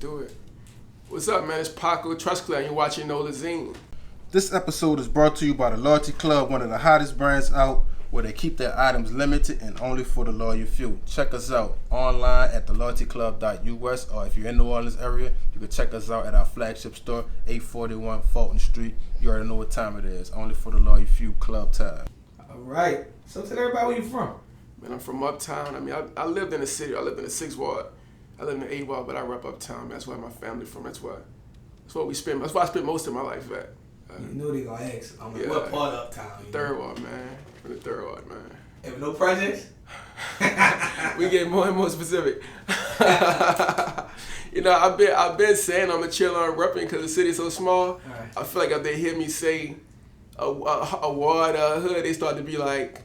Do it. What's up, man? It's Paco Troxclair. You're watching Nolazine. This episode is brought to you by the Loyalty Club, one of the hottest brands out, where they keep their items limited and only for the loyal few. Check us out online at theloyaltyclub.us, or if you're in the New Orleans area, you can check us out at our flagship store, 841 Fulton Street. You already know what time it is. Only for the loyal few, club time. All right. So tell everybody where you from. Man, I'm from Uptown. I mean, I lived in the city. I lived in the 6th Ward. I live in the 8th Ward, but I rep Uptown. That's where my family from. That's why we spend. That's why I spent most of my life at. You know they gonna ask. I'm like, what part of Uptown? 3rd Ward, man. From the 3rd Ward, man. Have no projects? We get more and more specific. You know, I've been saying I'm a chill on repping because the city's so small. Right. I feel like if they hear me say a ward, a hood, they start to be like,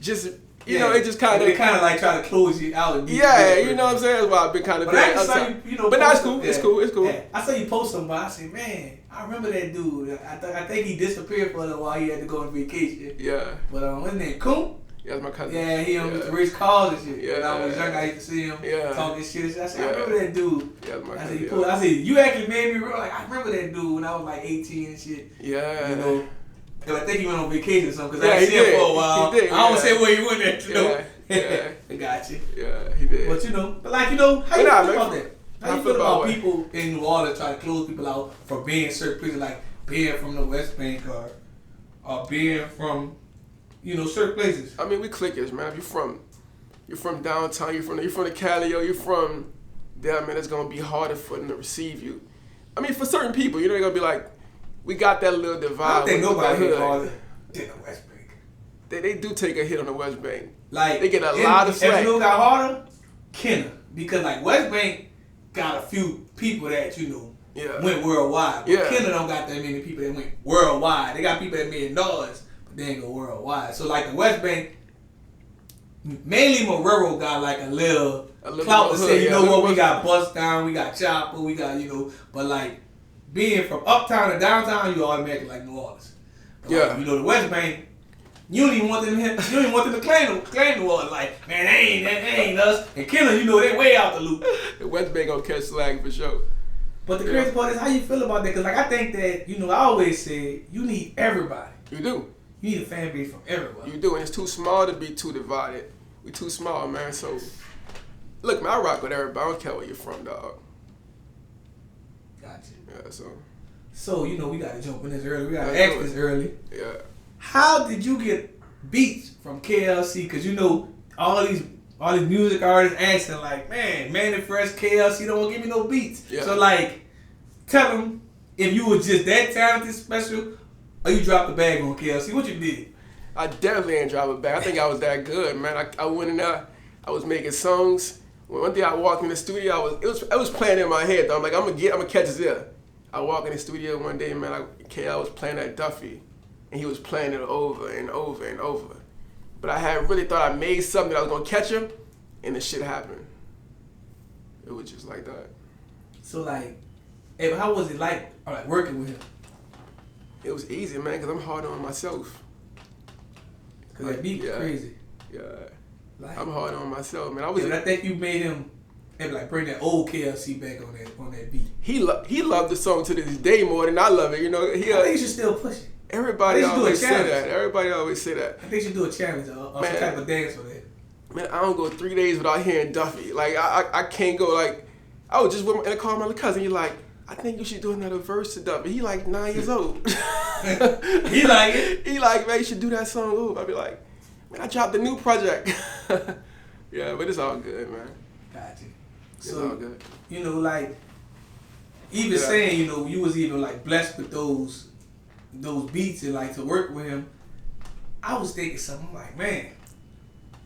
just. You know, it just kind of... They kind of like try to close you out. And you know what I'm saying? That's why I've been kind of... But I saw you know... But that's cool. Yeah. It's cool. Yeah. I saw you post something, but I said, man, I remember that dude. I think he disappeared for a little while. He had to go on vacation. Yeah. But what's his name? Coon? Yeah, that's my cousin. Yeah, he used to race cars and shit. Yeah. When I was young, I used to see him talking shit. I said, I remember that dude. Yeah, that's my cousin. I said, you actually made me real. Like, I remember that dude when I was like 18 and shit. Yeah. You know? Cause I think he went on vacation or something. Cause I didn't see him for a while. He did, I don't say where he went at, you know. Yeah. I got you. Yeah, he did. But how you feel about that? How you feel about people in New Orleans trying to close people out for being certain places, like being from the West Bank or being from, certain places? I mean, we clickers, man. If you're from downtown, you're from the Cali, you're from there, man, it's gonna be harder for them to receive you. I mean, for certain people, they're gonna be like, we got that little divide. I don't think nobody hit harder than the West Bank. They do take a hit on the West Bank. Like, they get a lot of slack. If you got harder, Kenner. Because like West Bank got a few people that, went worldwide. But Kenner don't got that many people that went worldwide. They got people that made noise, but they ain't go worldwide. So like the West Bank, mainly Marrero got like a little clout to say, we got Bust Down, we got Chopper, we got, but like being from uptown to downtown, you automatically like New Orleans. But like, the West Bank, you don't even want them to claim New Orleans. Like, man, that ain't us. And Kenner, they way out the loop. The West Bank gonna catch slag for sure. But the crazy part is how you feel about that. Because like I think that, I always say you need everybody. You do. You need a fan base from everybody. You do, and it's too small to be too divided. We too small, man. So, look, man, I rock with everybody. I don't care where you're from, dog. Gotcha. Yeah, So, we got to jump in this early. We got to ask this early. Yeah. How did you get beats from KLC? Because, all these music artists asking, like, man, Manifest, KLC don't want to give me no beats. Yeah. So, like, tell them if you were just that talented, special, or you dropped the bag on KLC. What you did? I definitely ain't drop it back. I think I was that good, man. I went in there. I was making songs. One day I walked in the studio. It was playing in my head though. I'm like, I'm gonna catch his ear. I walked in the studio one day, man. I was playing that Duffy, and he was playing it over and over and over. But I had really thought I made something that I was gonna catch him, and the shit happened. It was just like that. So like, how was it like working with him? It was easy, man, because I'm hard on myself. Cause that beat was crazy. Yeah. Like, I'm hard on myself, man. I think you made him bring that old KLC back on that beat. He loved the song to this day more than I love it. I think you should still push it. Everybody always say that. I think you should do a challenge or some type of dance for that. Man, I don't go 3 days without hearing Duffy. Like I can't go like I was just in the car with my little cousin. You're like, I think you should do another verse to Duffy. He like 9 years old. He like it. He like, man, you should do that song over. I be like, man, I dropped a new project. Yeah, but it's all good, man. Gotcha. It's all good. Saying, you was even like blessed with those beats and like to work with him. I was thinking something like, man,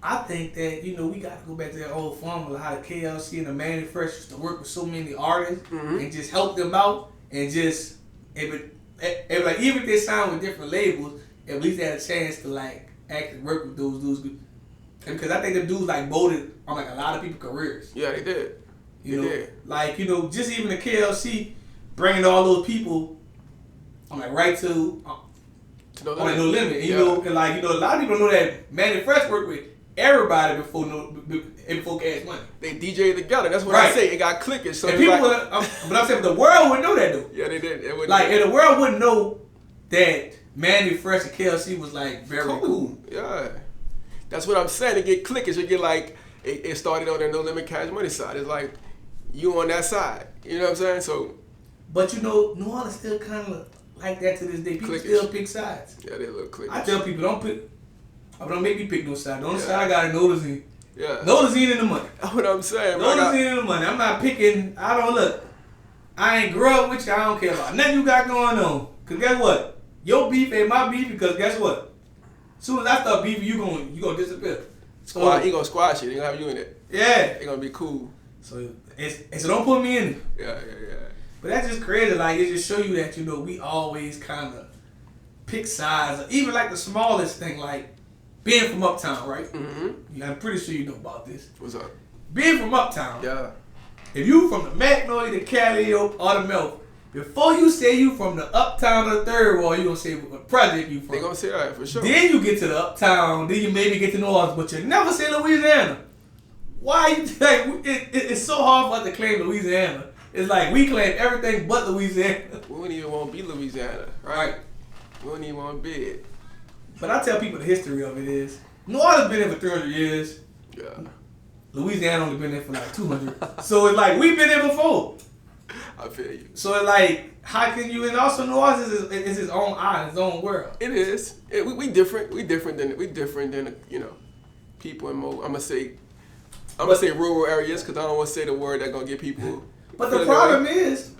I think that, we got to go back to that old formula, how the KLC and the Manifest used to work with so many artists and just help them out and just, even if they sound with different labels, at least they had a chance to like actually work with those dudes. Because I think the dudes like voted on like a lot of people's careers. Yeah, they did. Just even the KLC bringing all those people, right to No Limit. And a lot of people know that Manifest worked with everybody before before Cash Money. They DJ together. That's what I say. It got clickers. So and people, but I'm saying the world wouldn't know that though. Yeah, they did. And the world wouldn't know that Manny Fresh and KLC was like very cool. Yeah, that's what I'm saying. It get clickers. It get like it started on the No Limit Cash Money side. It's like you on that side. You know what I'm saying? So, but you know, New Orleans still kind of like that to this day. People still pick sides. Yeah, they look clickers. I tell people don't make me pick no side. The only side I got is Nolazine. Yeah. Nolazine in the money. That's what I'm saying. Nolazine in the money. I'm not picking. I don't look. I ain't grew up with you. I don't care about nothing you got going on. Cause guess what? Your beef ain't my beef because guess what? As soon as I start beefing, you gonna disappear. He gonna squash it. He gonna have you in it. Yeah. He gonna be cool. So don't put me in it. Yeah. But that's just crazy. Like it just show you that we always kind of pick sides. Even like the smallest thing, like being from Uptown, right? Mm-hmm. I'm pretty sure you know about this. What's up? Being from Uptown. Yeah. If you from the Magnolia, the Cali, or the Melf, before you say you from the Uptown or the Third Ward, you gonna say what project you from. They gonna say that for sure. Then you get to the Uptown, then you maybe get to New Orleans, but you never say Louisiana. Why you like? It's so hard for us to claim Louisiana. It's like we claim everything but Louisiana. We wouldn't even want to be Louisiana, right? We wouldn't even want to be it. But I tell people the history of it is New Orleans been there for 300 years. Yeah. Louisiana only been there for like 200. So it's like we've been there before. I feel you. So it's like, how can you? And also New Orleans is his own island, his own world. It is. We different. We different than people in more. I'm gonna say rural areas because I don't want to say the word that's gonna get people. But the problem is,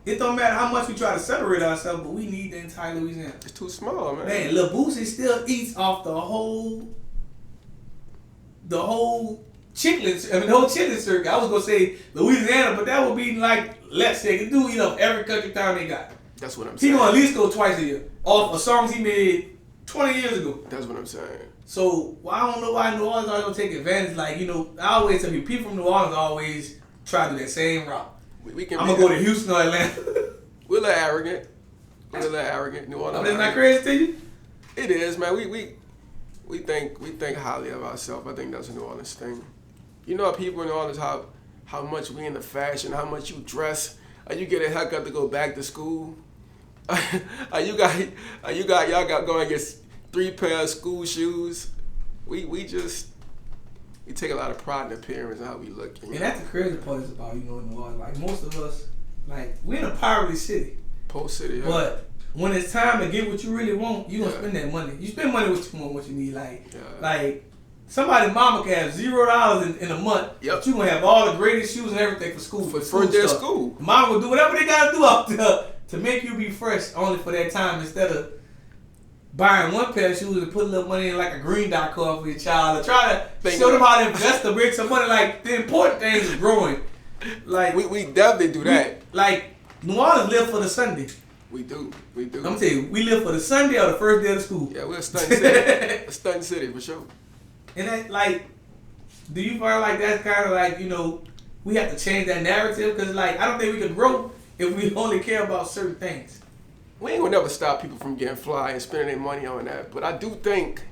it don't matter how much we try to separate ourselves, but we need the entire Louisiana. It's too small, man. Man, Lil Boosie still eats off the whole chitlin circuit. I was gonna say Louisiana, but that would be like, let's say, the dude eat off every country town they got. That's what I'm saying. He gonna at least go twice a year off of songs he made 20 years ago. That's what I'm saying. So I don't know why New Orleans always gonna take advantage. Like, I always tell people from New Orleans always try to do that same route. I'm gonna go to Houston or Atlanta. We're a little arrogant. New Orleans. That's not crazy to you? It is, man. We think highly of ourselves. I think that's a New Orleans thing. You know, people in New Orleans, how much we into fashion, how much you dress. You get a haircut to go back to school. Y'all got going to get 3 pairs of school shoes. We take a lot of pride in appearance and how we look. And that's the crazy part is about, New Orleans. Like, most of us, like, we're in a poverty city. Post city, yeah. But when it's time to get what you really want, you gonna spend that money. You spend money what you want, what you need. Like somebody's mama can have $0 in a month, but you gonna have all the greatest shoes and everything for school. For first day of school. Mom will do whatever they gotta do out there to make you be fresh only for that time instead of buying one pair of shoes and put a little money in like a green dot card for your child or try to show them how to invest to bring some money. Like, the important things is growing. Like, we definitely do that. Like, New Orleans live for the Sunday. We do. I'm gonna tell you, we live for the Sunday or the first day of school. Yeah, we're a stunting city. A stunting city for sure. And that, like, do you feel like that's kind of like, we have to change that narrative? Because, like, I don't think we can grow if we only care about certain things. We ain't gonna never stop people from getting fly and spending their money on that. But I think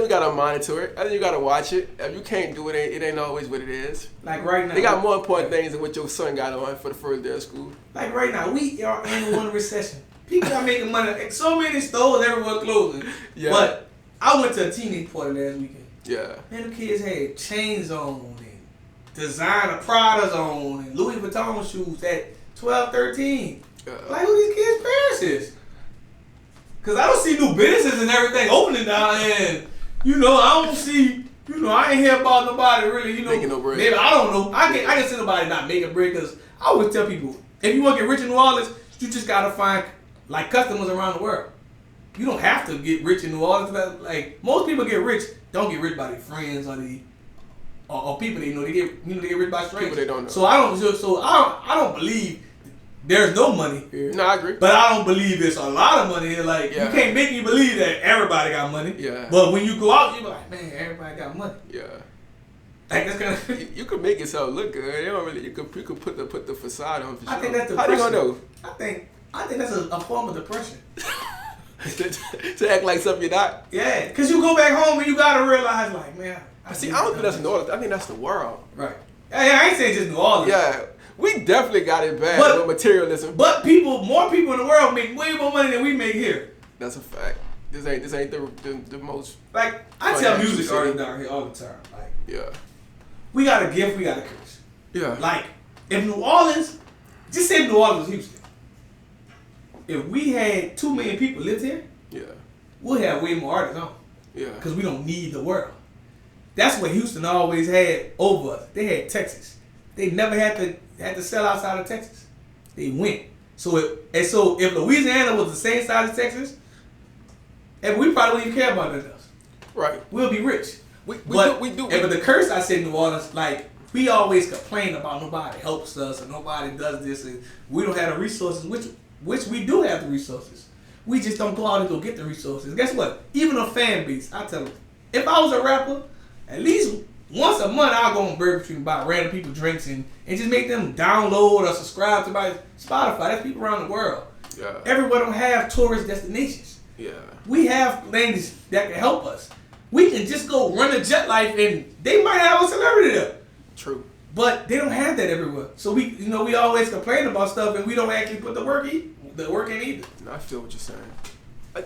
we gotta monitor it. I think you gotta watch it. If you can't do it, it ain't always what it is. Like right now, they got more important things than what your son got on for the first day of school. Like right now, we are in one recession. People are making money. So many stores, everywhere closing. Yeah. But I went to a teenage party last weekend. Yeah. Man, the kids had chains on and designer Prada's on and Louis Vuitton shoes at 12, 13. Like, who these kids' parents is? Because I don't see new businesses and everything opening down and, I don't see, I ain't hear about nobody really, making no bread. Maybe, I don't know. I can see nobody not making bread because I always tell people, if you want to get rich in New Orleans, you just got to find, like, customers around the world. You don't have to get rich in New Orleans. Like, most people get rich, don't get rich by their friends or people they know. They get rich by strangers. People they don't know. So I don't believe there's no money here. No, I agree. But I don't believe there's a lot of money here. Like, you can't make me believe that everybody got money. Yeah. But when you go out, you be like, man, everybody got money. Yeah. Like, that's kind of... You can make yourself look good. You don't really. You can put the facade on for sure. I think that's depression. How they gonna know? I think that's a form of depression. to act like something you're not. Yeah, because you go back home and you gotta realize, like, man. I don't think that's New Orleans. I think that's the world. Right. Yeah, I ain't saying just New Orleans. Yeah, we definitely got it bad with materialism. But more people in the world make way more money than we make here. That's a fact. This ain't the most. Like, I tell music artists down here all the time. Like, yeah, we got a gift, we got a curse. Yeah. Like, if New Orleans, just say New Orleans was Houston. If we had 2 million people lived here, yeah, we'll have way more artists on. Yeah. Because we don't need the world. That's what Houston always had over us. They had Texas. They never had to sell outside of Texas. They went. So if Louisiana was the same size as Texas, and we probably wouldn't even care about nothing else. Right. We'll be rich. We do. But the curse I said in New Orleans, like, we always complain about nobody helps us or nobody does this and we don't have the resources, which we do have the resources. We just don't go out and go get the resources. Guess what? Even a fan base, I tell them, if I was a rapper, at least once a month I'll go on Burger Street and buy random people drinks and just make them download or subscribe to my Spotify. That's people around the world. Yeah. Everyone don't have tourist destinations. Yeah. We have things that can help us. We can just go run a jet life and they might have a celebrity there. True. But they don't have that everywhere. So we always complain about stuff and we don't actually put the work in either. I feel what you're saying.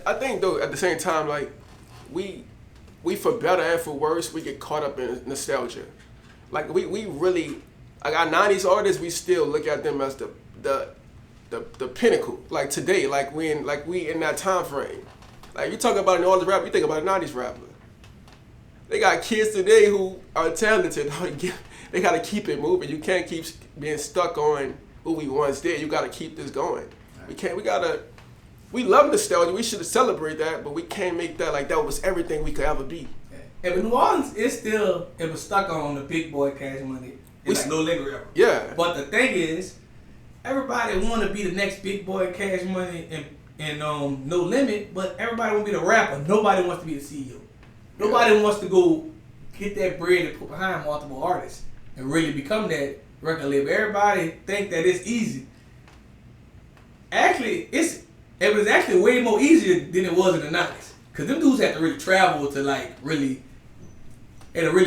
I think though at the same time, like we for better and for worse, we get caught up in nostalgia. Like we really, like our 90s artists, we still look at them as the pinnacle. Like today, like we in that time frame. Like you talk about an Orleans rapper, you think about a 90s rapper. They got kids today who are talented. They got to keep it moving. You can't keep being stuck on who we once did. You got to keep this going. We love nostalgia. We should celebrate that, but we can't make that like that was everything we could ever be. Yeah, but New Orleans it was stuck on the big boy Cash Money. It's like no longer ever. Yeah. But the thing is, everybody want to be the next big boy Cash Money and No Limit, but everybody want to be the rapper. Nobody wants to be the CEO. Nobody wants to go get that bread and put behind multiple artists and really become that record label. Everybody think that it's easy. Actually, it was actually way more easier than it was in the 90s. Cause them dudes had to really travel to really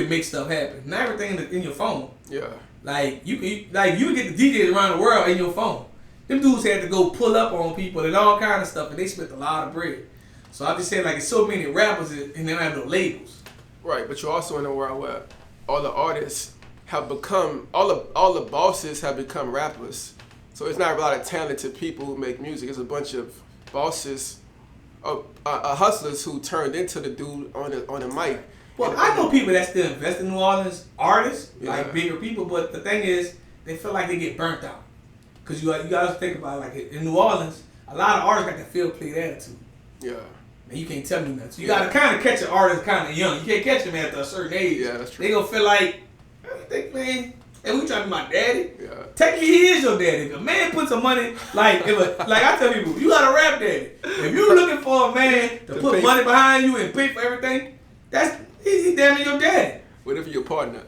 make stuff happen. Not everything in your phone. Yeah. Like you get the DJs around the world in your phone. Them dudes had to go pull up on people and all kind of stuff, and they spent a lot of bread. So I'm just saying, like, it's so many rappers and they don't have no labels. Right, but you're also in a world where all the artists have become, all the bosses have become rappers. So it's not a lot of talented people who make music. It's a bunch of bosses, hustlers who turned into the dude on the mic. Well, I know people that still invest in New Orleans, artists, like bigger people, but the thing is, they feel like they get burnt out. Because you got to think about it, like in New Orleans, a lot of artists got that field play attitude. Yeah. And you can't tell me nothing. So you got to kind of catch an artist kind of young. You can't catch him after a certain age. Yeah, that's true. They going to feel like, man, hey, we trying to be my daddy. Yeah. Technically, he is your daddy. If a man puts some money, like I tell people, you got a rap daddy. If you're looking for a man to put money behind you and pay for everything, he's damn near your daddy. What if you're a partner?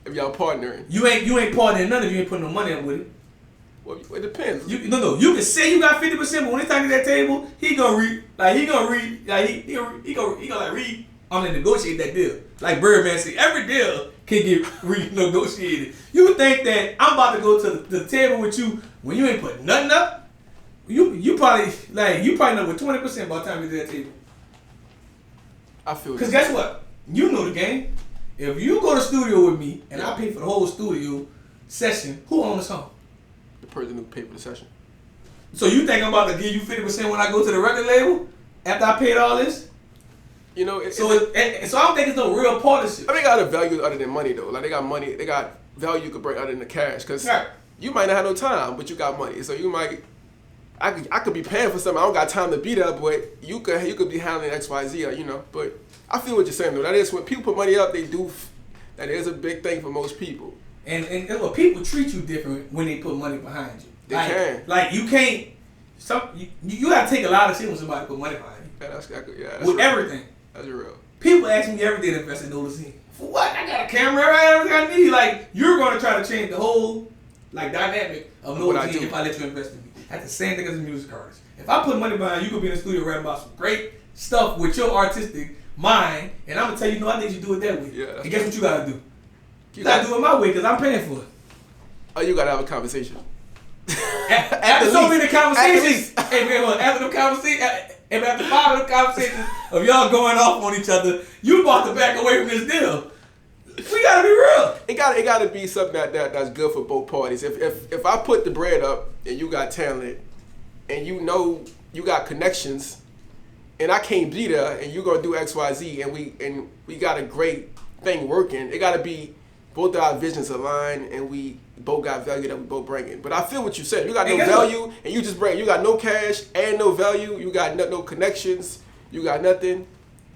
If y'all partnering? You ain't partnering none if you ain't putting no money up with it. Well, it depends. You can say you got 50%, but when it's time to that table, he gonna read. I'm gonna negotiate that deal. Like Birdman said, every deal can get renegotiated. You think that I'm about to go to the table with you when you ain't put nothing up? You probably know with 20% by the time you get to that table. I feel. Because guess what? You know the game. If you go to the studio with me and I pay for the whole studio session, who owns the song? The person who paid for the session. So you think I'm about to give you 50% when I go to the record label after I paid all this? You know, so I don't think it's no real partnership. I mean, they got a value other than money though. Like they got money, they got value you could bring other than the cash. Cause you might not have no time, but you got money. So you might, I could be paying for something. I don't got time to be there, but you could be handling X, Y, Z. You know, but I feel what you're saying though. That is when people put money up, they do. That is a big thing for most people. And people treat you different when they put money behind you. They can. Like you can't. You gotta take a lot of shit when somebody put money behind you. That's with real. Everything. That's real. People ask me every day to invest in Nolazine. For what? I got a camera, everything I need. Like you're gonna try to change the whole dynamic of Nolazine if I let you invest in me. That's the same thing as a music artist. If I put money behind you, could be in the studio rapping about some great stuff with your artistic mind, and I'm gonna tell you, no, I think you do it that way. Yeah, and guess what you gotta do? You gotta do it my way because I'm paying for it. Oh, you gotta have a conversation. After so many conversations, hey man, after the conversation, after 5 of the conversations of y'all going off on each other, you about to back away from this deal. We gotta be real. It gotta be something that's good for both parties. If I put the bread up and you got talent, and you know you got connections, and I can't be there, and you're gonna do X, Y, Z, and we got a great thing working. It gotta be both of our visions aligned, and we both got value that we both bringing. But I feel what you said. You got no value, and you just bring. You got no cash and no value. You got no connections. You got nothing.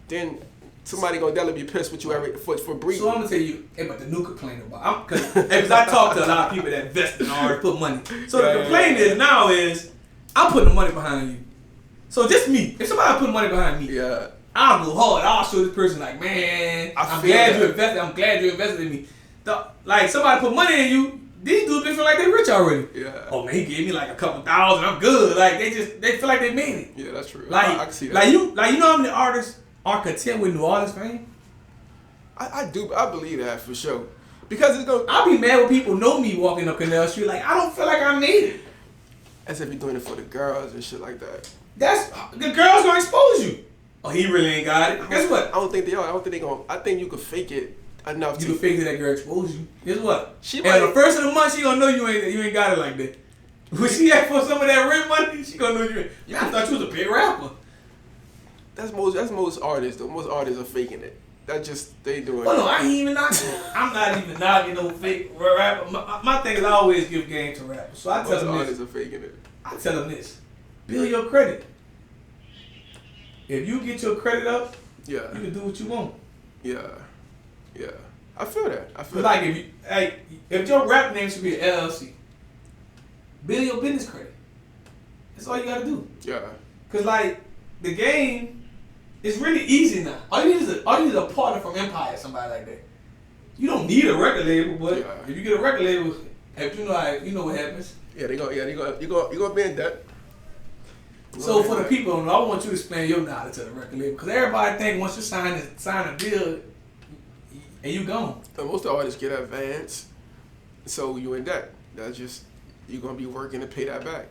Then somebody gonna definitely be pissed with you for breathing. So I'm gonna tell you, but the new complaint about because I talk to a lot of people that invest in art, put money. So the complaint is now is I'm putting the money behind you. So just me. If somebody put money behind me, I'll go hard. I'll show this person like, man, I'm glad you invested. I'm glad you invested in me. Like somebody put money in you. These dudes feel like they rich already. Yeah. Oh man, he gave me like a couple $1,000. I'm good. Like they feel like they made it. Yeah, that's true. Like I can see that. You know how many artists are content with New Orleans fame? I believe that for sure. Because it's gonna. I'll be mad when people know me walking up Canal Street. Like I don't feel like I made it. As if you're doing it for the girls and shit like that. That's the girls gonna expose you. Oh, he really ain't got it. Guess what? I don't think they are. I don't think they gonna. I think you could fake it enough. You can fake that girl expose you. Guess what? She and the first of the month she gonna know you ain't got it like that. When she ask for some of that rent money, she gonna know you ain't. I thought you was a big rapper. That's most artists though. Most artists are faking it. That's just they doing. Oh no, I ain't even knocking. I'm not even knocking no fake rapper. My thing is I always give game to rappers. So I tell them artists are faking it. I tell them this: build your credit. If you get your credit up, you can do what you want. Yeah. I feel that. Like if your rap name should be an LLC, build your business credit. That's all you gotta do. Yeah. Cause like the game, it's really easy now. All you need is a partner from Empire, somebody like that. You don't need a record label, but if you get a record label, if you know what happens. Yeah, you gonna be in debt. So for the people, I want you to explain your knowledge to the record label, because everybody think once you sign a deal, and you gone. Most artists get advance, so you in debt. That's just you're gonna be working to pay that back.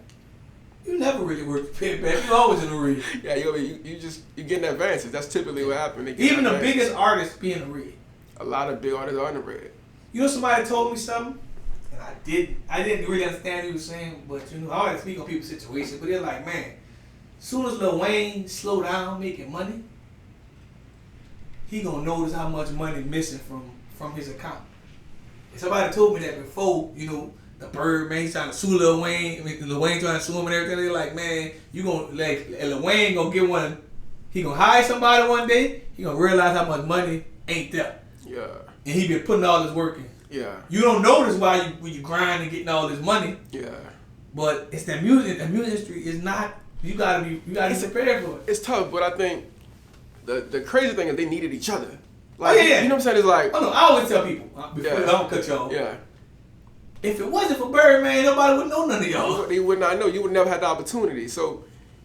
You never really work to pay it back. You always in the red. Yeah, you getting advances. That's typically what happens. Even the biggest artists be in the red. A lot of big artists are in the red. You know, somebody told me something, and I didn't really understand what he was saying, but I always speak on people's situations. But they're like, man, as soon as Lil Wayne slow down making money, he gonna notice how much money missing from his account. And somebody told me that before, the Bird, man, he's trying to sue Lil Wayne. Lil Wayne trying to sue him and everything. They're like, man, you gonna Lil Wayne gonna get one. He gonna hire somebody one day. He gonna realize how much money ain't there. Yeah. And he been putting all this work in. Yeah. You don't notice when you grind and getting all this money. Yeah. But it's that music. The music industry is not. You gotta be prepared for it. It's tough, but I think the crazy thing is they needed each other. Like, You know what I'm saying? It's like. Oh no, I always tell people before I don't cut y'all. Yeah. If it wasn't for Birdman, nobody would know none of y'all. They would not know. You would never have the opportunity. So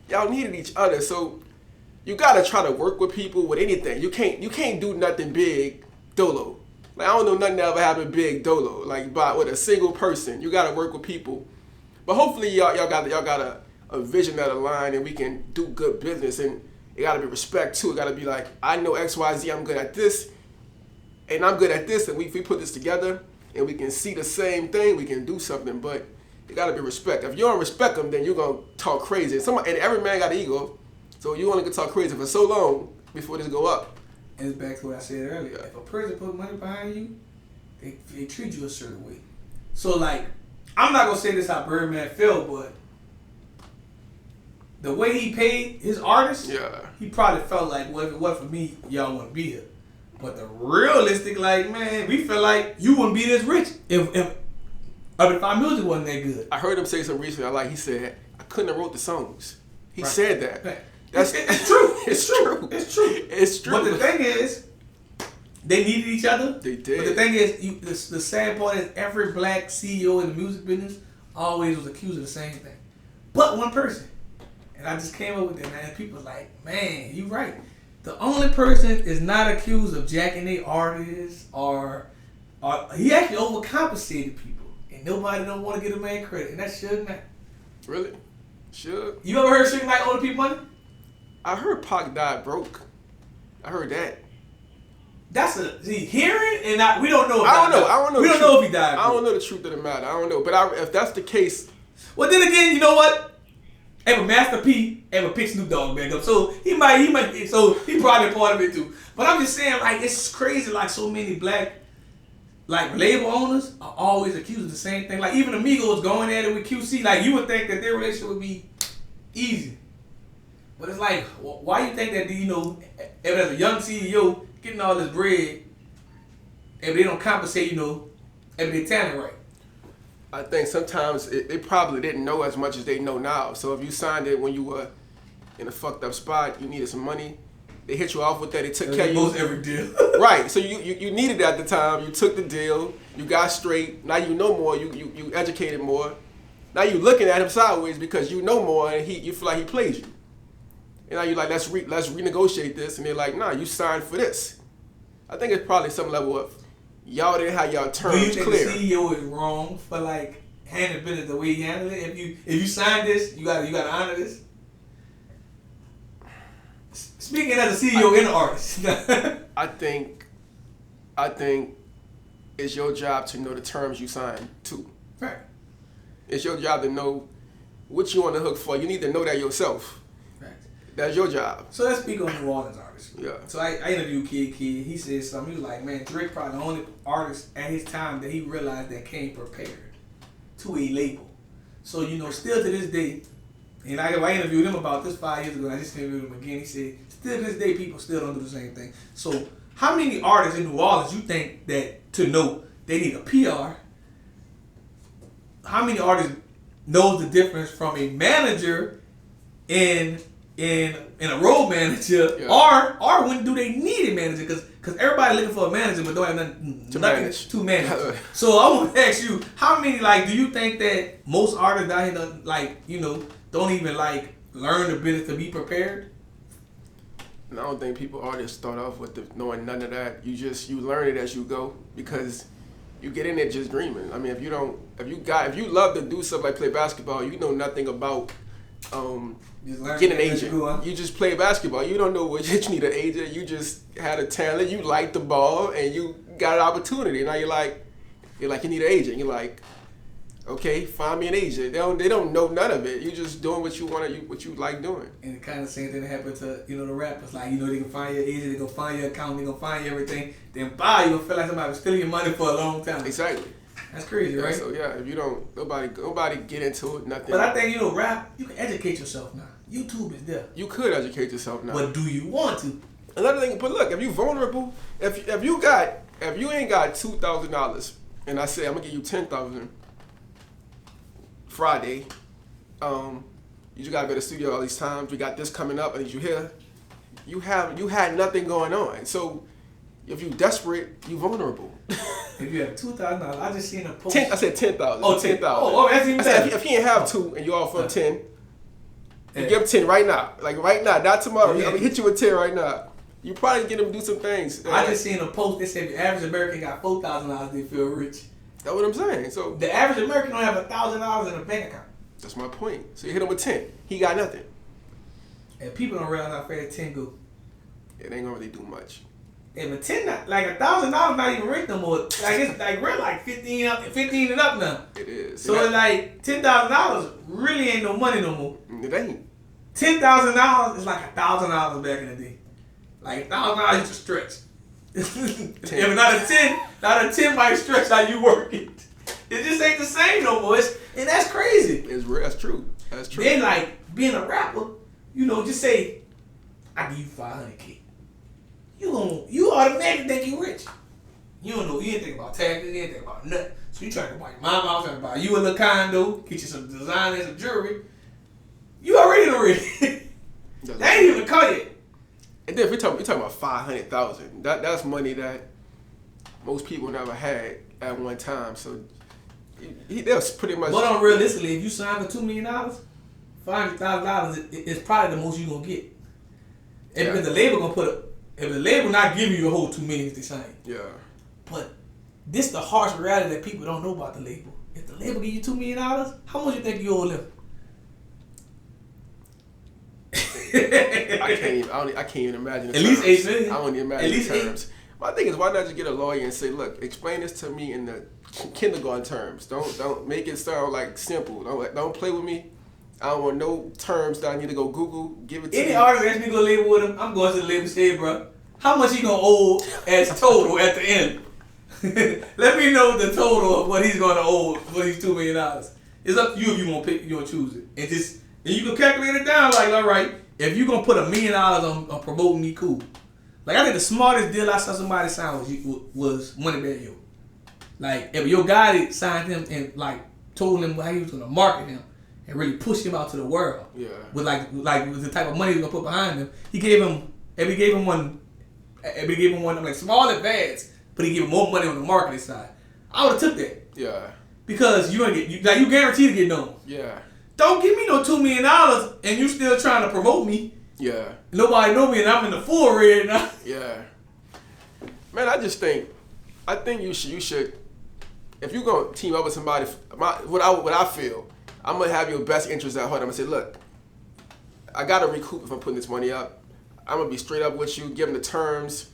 y'all needed each other. So you gotta try to work with people with anything. You can't do nothing big dolo. Like I don't know nothing that ever happened big dolo. Like with a single person. You gotta work with people. But hopefully y'all got a vision that align and we can do good business, and it gotta be respect too. It gotta be like, I know XYZ, I'm good at this, and I'm good at this, and if we put this together and we can see the same thing, we can do something. But it gotta be respect. If you don't respect them, then you're gonna talk crazy. And every man got an ego, so you only can talk crazy for so long before this go up. And it's back to what I said earlier. If a person put money behind you, they treat you a certain way. So like, I'm not gonna say this how Birdman felt, but the way he paid his artists, he probably felt like, well, if it wasn't for me, y'all wouldn't be here. But the realistic, like, man, we feel like you wouldn't be this rich if our music wasn't that good. I heard him say something recently. He said, I couldn't have wrote the songs. He said that. It's true. It's true. It's true. But the thing is, they needed each other. They did. But the thing is, the sad part is every black CEO in the music business always was accused of the same thing. But one person. And I just came up with that, man. People like, man, you right. The only person is not accused of jacking their artists or he actually overcompensated people. And nobody don't want to give a man credit. And that's Suge Knight. Really? Suge? You ever heard Suge Knight owe the people money? I heard Pac died broke. I heard that. That's hearing and we don't know. I don't know. We don't know if he died. I don't know the truth of the matter. I don't know. But if that's the case, well, then again, you know what? Ever Master P ever picked Snoop Dogg back up, so he might, so he probably part of it too. But I'm just saying, like, it's crazy. Like, so many black, like, label owners are always accused of the same thing. Like, even Amigos going at it with QC. Like, you would think that their relationship would be easy. But it's like, why you think that, you know, if there's a young CEO getting all this bread, if they don't compensate, you know, if they talent right? I think sometimes they probably didn't know as much as they know now. So if you signed it when you were in a fucked up spot, you needed some money, they hit you off with that, they took care of you. Every deal. Right, so you needed it at the time, you took the deal, you got straight, now you know more, you educated more. Now you looking at him sideways because you know more and you feel like he played you. And now you're like, let's renegotiate this, and they're like, nah, you signed for this. I think it's probably some level of y'all didn't have y'all terms clear. Do you think the CEO is wrong for like handling business the way he handled it? If you signed this, you gotta honor this. Speaking as a CEO and an artist, I think it's your job to know the terms you signed to. Right. It's your job to know what you on the hook for. You need to know that yourself. Right. That's your job. So let's speak on New Orleans artists. Yeah. So I interviewed Kid. He said something. He was like, man, Drake probably the only artist at his time that he realized that came prepared to a label. So, you know, still to this day, and I interviewed him about this 5 years ago, and I just interviewed him again. He said, still to this day, people still don't do the same thing. So how many artists in New Orleans you think that to know they need a PR? How many artists knows the difference from a manager in a road manager, yeah, or when do they need a manager? Because everybody looking for a manager but don't have nothing to manage. So I want to ask you, how many, like, do you think that most artists down here, like, you know, don't even like learn the business to be prepared? And I don't think artists start off with knowing none of that. You learn it as you go because you get in there just dreaming. I mean, if you love to do stuff like play basketball, you know nothing about get an agent. You just play basketball. You don't know what you need an agent. You just had a talent. You liked the ball and you got an opportunity. Now you're like you need an agent. You're like, okay, find me an agent. They don't know none of it. You just doing what you want, what you like doing. And the kind of same thing that happened to the rappers. Like, they can find your agent, they can find your account, they can find you everything. Then buy you and feel like somebody was stealing your money for a long time. Exactly. That's crazy, right? So yeah, if you don't, nobody get into it, nothing. But I think rap, you can educate yourself now. YouTube is there. You could educate yourself now. But do you want to? Another thing, but look, if you vulnerable, if you ain't got $2,000, and I say I'm gonna give you $10,000 Friday, you just gotta be at the studio all these times. We got this coming up. I need you here. You had nothing going on. So if you desperate, you vulnerable. If you have $2,000, I just seen a post. I said 10,000. Oh, 10,000. Oh, that's even better. If you ain't have two and you offer 10, you give him 10 right now. Like right now, not tomorrow. I'm gonna hit you with 10 right now. You probably get him to do some things. I just seen a post that said the average American got $4,000, they feel rich. That's what I'm saying. So the average American don't have $1,000 in a bank account. That's my point. So you hit him with 10. He got nothing. And people don't realize how fast 10 go. It ain't gonna really do much. And but 10, like $1,000 not even rent no more. Like it's like we're like 15 and up now. It is. So it's like $10,000 really ain't no money no more. It ain't. $10,000 is like $1,000 back in the day. Like $1,000 used to stretch. If not a 10 might stretch how you work it. It just ain't the same no more. And that's crazy. That's true. That's true. Then like being a rapper, just say, I give you $500K. You automatically think you rich. You don't know. You ain't think about taxes. You ain't think about nothing. So you trying to buy your mama, trying to buy you a little condo, get you some design and some jewelry. You already know rich. That ain't even cut yet. And then if we talking about $500,000, that's money that most people never had at one time. So that was pretty much. But realistically, if you sign for $2 million, $500,000 is probably the most you're gonna get. And because the label if the label not giving you the whole $2 million they sign. Yeah. But this is the harsh reality that people don't know about the label. If the label give you $2 million, how much you think you owe them? I can't even imagine. At least $8 million. I don't even imagine the terms. My thing is, why not just get a lawyer and say, look, explain this to me in the kindergarten terms. Don't make it sound like simple. Don't play with me. I don't want no terms that I need to go Google. Give it to me. Any artist ask me to go label with him, I'm going to the label and say, bro, how much he gonna owe as total at the end? Let me know the total of what he's gonna owe for these $2 million. It's up to you if you want to pick, you want to choose it, and you can calculate it down. Like, all right, if you gonna put $1 million on promoting me, cool. Like, I think the smartest deal I saw somebody sign was Moneybag Yo. Like, if your guy that signed him and like told him how he was gonna market him and really push him out to the world, with with the type of money he was gonna put behind him, he gave him one like small advance. But he give more money on the marketing side. I would have took that. Yeah. Because you guaranteed to get known. Yeah. Don't give me no $2 million and you still trying to promote me. Yeah. Nobody know me and I'm in the full red now. Yeah. Man, I think you should, if you're gonna team up with somebody, what I feel, I'm gonna have your best interest at heart. I'm gonna say, look, I gotta recoup if I'm putting this money up. I'm gonna be straight up with you, give them the terms.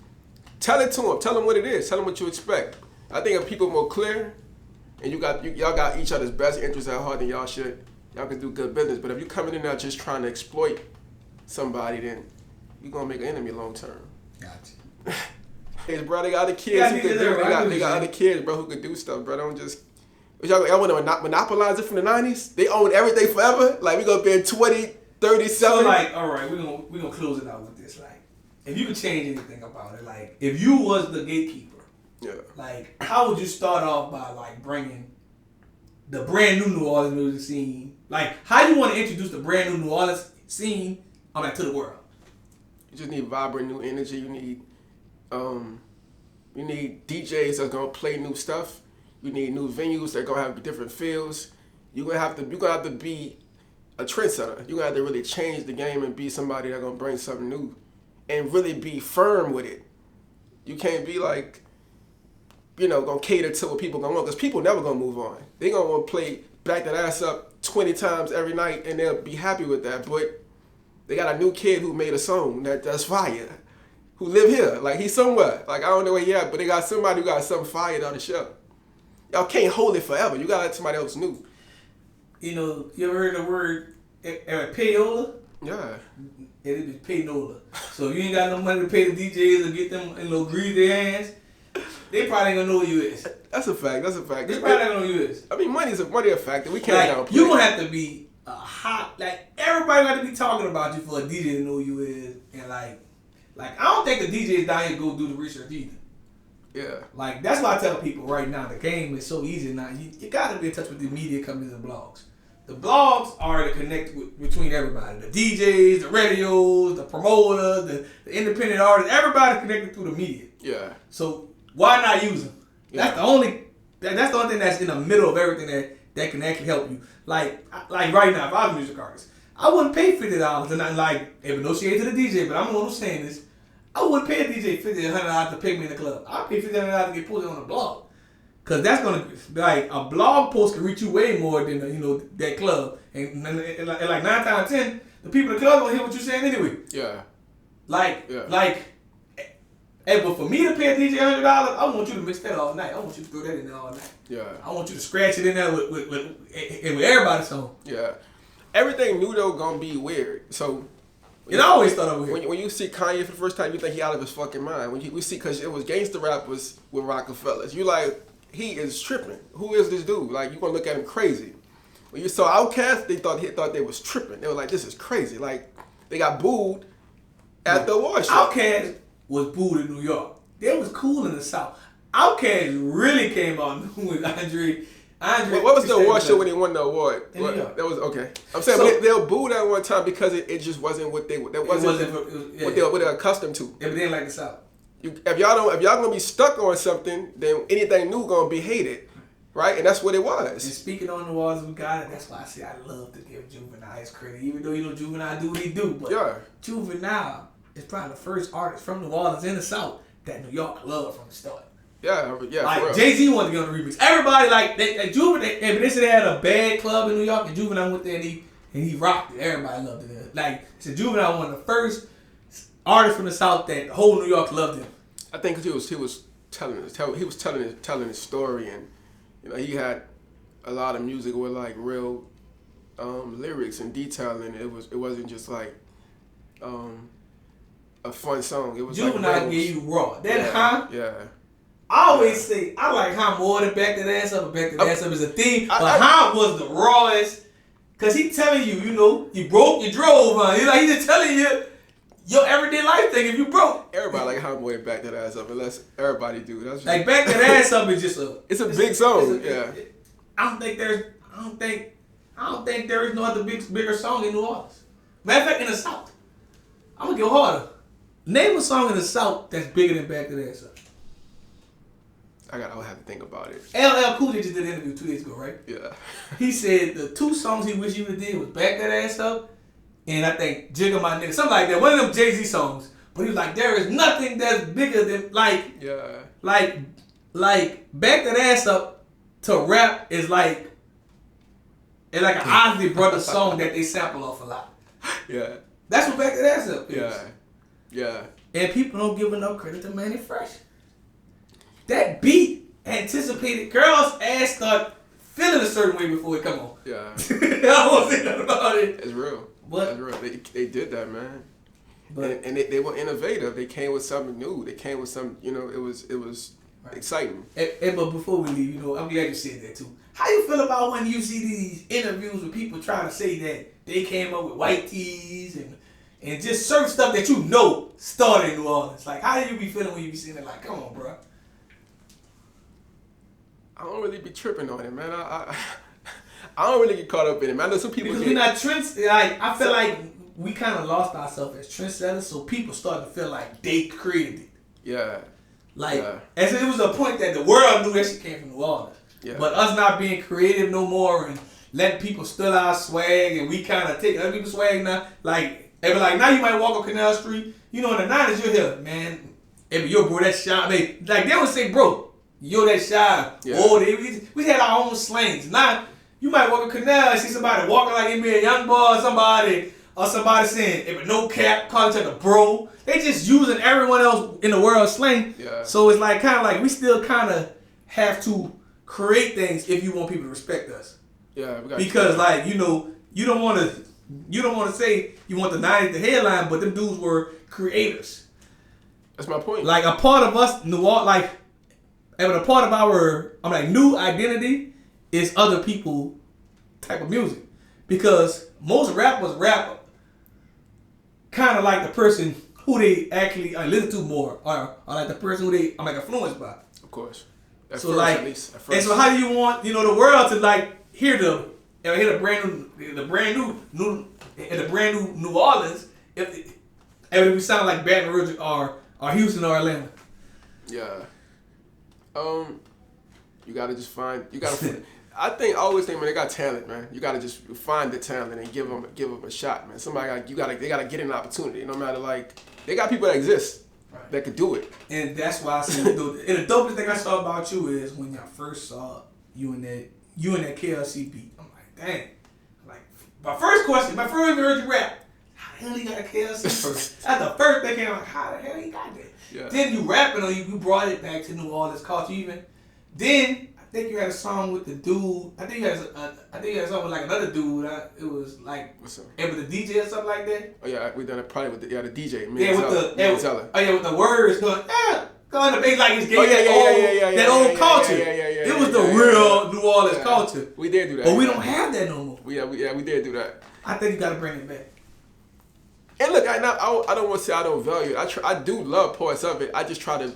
Tell it to them. Tell them what it is. Tell them what you expect. I think if people are more clear, and y'all got each other's best interests at heart, then y'all can do good business. But if you're coming in there just trying to exploit somebody, then you're gonna make an enemy long term. Gotcha. Hey, bro, they got other kids who could do. They got other kids, bro, who could do stuff, bro. Don't just. Y'all want to monopolize it from the 90s? They own everything forever. Like we gonna be in 20, 37. So like, all right, we gonna close it out with this. Like, if you could change anything about it, like if you was the gatekeeper, like how would you start off by like bringing the brand new New Orleans music scene? Like, how do you want to introduce the brand new New Orleans scene to the world? You just need vibrant new energy. You need DJs that's gonna play new stuff. You need new venues that gonna have different feels. You're gonna have to be a trendsetter. You're gonna have to really change the game and be somebody that's gonna bring something new and really be firm with it. You can't be like, gonna cater to what people gonna want, because people never gonna move on. They gonna want to play back that ass up 20 times every night and they'll be happy with that. But they got a new kid who made a song that's fire, who live here. Like, he's somewhere. Like, I don't know where he at, but they got somebody who got something fired on the show. Y'all can't hold it forever. You gotta let somebody else new. You ever heard the word payola? Yeah. It is payola. So if you ain't got no money to pay the DJs or get them grease their hands, they probably ain't gonna know who you is. That's a fact. They probably ain't gonna know who you is. I mean, money a factor. We can't downplay. You gonna have to be a hot, everybody got to be talking about you for a DJ to know who you is, and like I don't think the DJs down here go do the research either. Yeah. Like, that's why I tell people right now, the game is so easy now. You got to be in touch with the media companies and blogs. The blogs are the connect between everybody. The DJs, the radios, the promoters, the independent artists. Everybody connected through the media. Yeah. So why not use them? Yeah. That's the only thing that's in the middle of everything that can actually help you. Like right now, if I was a music artist, I wouldn't pay $50 and if negotiate to the DJ, but I'm the one who's saying this. I wouldn't pay a DJ $50 or $100 to pick me in the club. I'd pay $50 to get posted on a blog. Cause that's gonna a blog post can reach you way more than that club. And like 9 times out of 10, the people in the club gonna hear what you're saying anyway. Yeah. But for me to pay a DJ $100, I want you to mix that all night. I want you to throw that in there all night. Yeah. I want you to scratch it in there with everybody's song. Yeah. Everything new though gonna be weird. So. It always thought I was weird. When you see Kanye for the first time, you think he out of his fucking mind. We see, because it was gangster rappers with Rockefellers. You like, he is tripping. Who is this dude? Like, you gonna look at him crazy. When you saw Outkast, they thought they was tripping. They were like, this is crazy. Like, they got booed at the award show. Outkast was booed in New York. They was cool in the South. Outkast really came out with Andre. What was the award show when he won the award? In New York. That was okay. I'm saying they were booed at one time because it just wasn't what they were accustomed to. Yeah, but they didn't like the South. if y'all gonna be stuck on something, then anything new gonna be hated, right? And that's what it was. And speaking on the walls, we got it. That's why I say I love to give Juvenile his credit, even though Juvenile do what he do. But Juvenile is probably the first artist from New Orleans in the South that New York loved from the start. Yeah. Like Jay-Z wanted to get on the remix. Everybody Juvenile. They said they had a bad club in New York, and Juvenile went there and he rocked it. Everybody loved it. Like Juvenile, one of the first artists from the South that the whole New York loved him. I think because he was telling his story, and he had a lot of music with like real lyrics and detailing. It wasn't just like a fun song. It was Juvenile like gave you raw. That Yeah. I always say I like High more than Back That Ass Up. And Back That Ass Up is a theme, but High was the rawest. Cause he telling you, you broke, you drove, man. He just telling you your everyday life thing. If you broke, everybody like High more than Back That Ass Up, unless everybody do. That's just, like Back That Ass Up is just it's a big song. I don't think there is no other bigger song in New Orleans. Matter of fact, in the South, I'm gonna go harder. Name a song in the South that's bigger than Back That Ass Up. I would have to think about it. LL Cool J just did an interview 2 days ago, right? Yeah. He said the 2 songs he wish he would have did was Back That Ass Up and I think Jigga My Nigga, something like that. One of them Jay-Z songs. But he was like, there is nothing that's bigger than like Back That Ass Up to rap is like an Ozzy Brothers song that they sample off a lot. Yeah. That's what Back That Ass Up is. Yeah. Yeah. And people don't give enough credit to Manny Fresh. That beat anticipated girls' ass start feeling a certain way before it come on. Yeah. I won't say nothing about it. It's real. But it's real. They did that, man. But and they were innovative. They came with something new. They came with some, it was exciting. But before we leave, I'm glad you said that too. How you feel about when you see these interviews with people trying to say that they came up with white tees and just certain stuff that started in New Orleans? Like, how do you be feeling when you be seeing it? Like, come on, bro. I don't really be tripping on it, man. I don't really get caught up in it, man. I know some people because we're not trends. Like, I feel like we kind of lost ourselves as trendsetters, so people started to feel like they created it. Yeah. Like, as it was a point that the world knew that shit came from New Orleans. Yeah. But us not being creative no more and letting people steal our swag, and we kind of take other people's swag now. Like, now you might walk on Canal Street. In the 90s, you'll hear, man, yo, bro, that shot. They would say, bro, yo, that shot. Yeah. Oh, we had our own slangs. Now, you might walk on Canal and see somebody walking like it be a young boy or somebody saying, no cap, calling each other bro. They just using everyone else in the world slang. Yeah. So it's like kind of like we still kind of have to create things if you want people to respect us. Yeah, because you don't want to say you want the 90s the headline, but them dudes were creators. That's my point. Like a part of us, a part of our new identity is other people type of music, because most rappers rap kind of like the person who they actually listen to more, or like the person who they influenced by. Of course. At first. And so how do you want the world to hear the brand new New Orleans if we sound like Baton Rouge or Houston or Atlanta? Yeah. You gotta just find. I always think, man, they got talent, man. You gotta just find the talent and give them a shot, man. They gotta get an opportunity. No matter they got people that exist that could do it. And that's why I say and the dopest thing I saw about you is when I first saw you in that KLC beat. I'm like, dang. My first question, heard you rap. How the hell you got a KLC first? That's the first thing came. I'm like, how the hell you got that? Yeah. Then you rapping on you brought it back to New Orleans culture even. Then I think you had a song with the dude. I think you had a song with another dude. It was what's up? It was a DJ or something like that. Oh yeah, we done it probably with the DJ. With the words going going the bass like it's that old culture. It was the real New Orleans culture. We did do that. But we don't have that no more. We did do that. I think you got to bring it back. And look, I don't want to say I don't value it. I do love parts of it. I just try to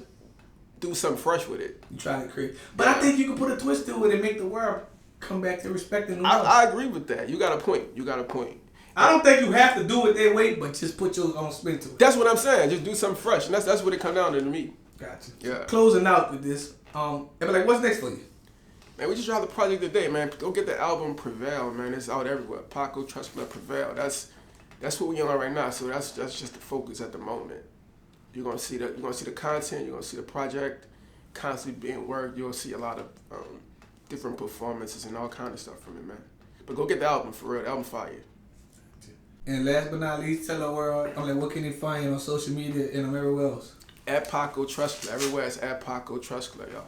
do something fresh with it. You try to create. But I think you can put a twist to it and make the world come back to respecting New Orleans. I agree with that. You got a point. I don't think you have to do it their way, but just put your own spin to it. That's what I'm saying. Just do something fresh, and that's what it comes down to me. Gotcha. Yeah. Closing out with this, like, what's next for you? Man, we just dropped the project today, man. Go get the album Prevail, man. It's out everywhere. Paco Troxclair Prevail. That's what we on right now. So that's just the focus at the moment. You're gonna see the content. You're gonna see the project constantly being worked. You'll see a lot of different performances and all kind of stuff from it, man. But go get the album for real. The album fire. And last but not least, tell the world, what can they find you on social media and everywhere else? At Paco Troxclair. Everywhere it's at Paco Troxclair, y'all.